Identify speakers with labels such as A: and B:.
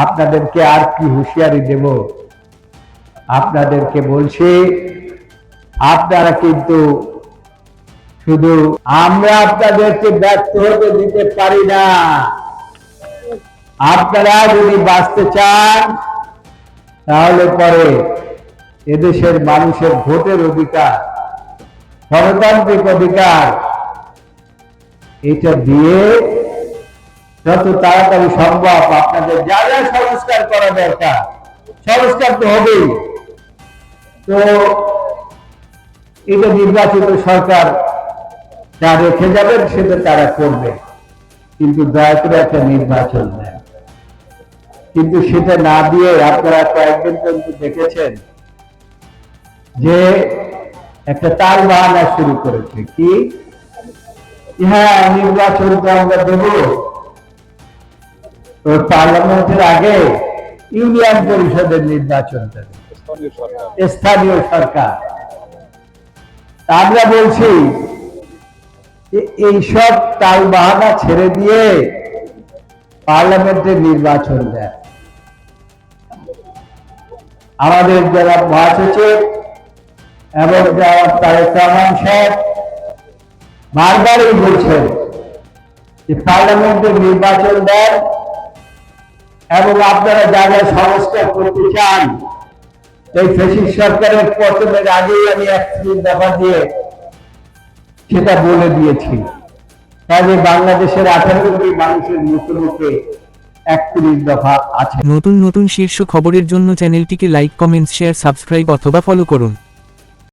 A: আপনাদেরকে আর কি হুঁশিয়ারি দেব? আপনাদেরকে বলছি, আপনারা কিন্তু শুধু আমরা আপনাদেরকে ব্যর্থ হতে দিতে পারি না। আপনারা যদি বাঁচতে চান তাহলে পরে এদেশের মানুষের ভোটের অধিকার, গণতান্ত্রিক অধিকার, এটা দিয়ে যত তাড়াতাড়ি সম্ভব আপনাদের যা যা সংস্কার করা দরকার, সংস্কার তো হবেই। তো এটা নির্বাচিত সরকার যা রেখে যাবেন সেটা তারা করবে, কিন্তু দয়া করে একটা নির্বাচন দেন। কিন্তু সেটা না দিয়ে আপনারা কয়েকদিন পর্যন্ত দেখেছেন যে একটা তাল বাহানা শুরু করেছে, কি হ্যাঁ নির্বাচন তো আমরা দেব, তো পার্লামেন্টের আগে ইউনিয়ন পরিষদের নির্বাচন দেবে স্থানীয় সরকার। আমরা বলছি যে এইসব তাল বাহানা ছেড়ে দিয়ে পার্লামেন্টের নির্বাচন দেয়। আমাদের যারা মহাসচিব এবং যারা তারেক রহমান সাহেব বারবারই বলছেন যে পার্লামেন্টের নির্বাচন দেন এবং আপনারা যা যা সংস্কার করতে চান এই ফ্যাসিস্ট সরকারের পতনের আগেই আমি 31 দফা দিয়ে সেটা বলে দিয়েছি। কাজে বাংলাদেশের 18 কোটি মানুষের মুখে মুখে 31 দফা আছে।
B: নতুন নতুন শীর্ষ খবরের জন্য চ্যানেলটিকে লাইক, কমেন্টস, শেয়ার, সাবস্ক্রাইব অথবা ফলো করুন।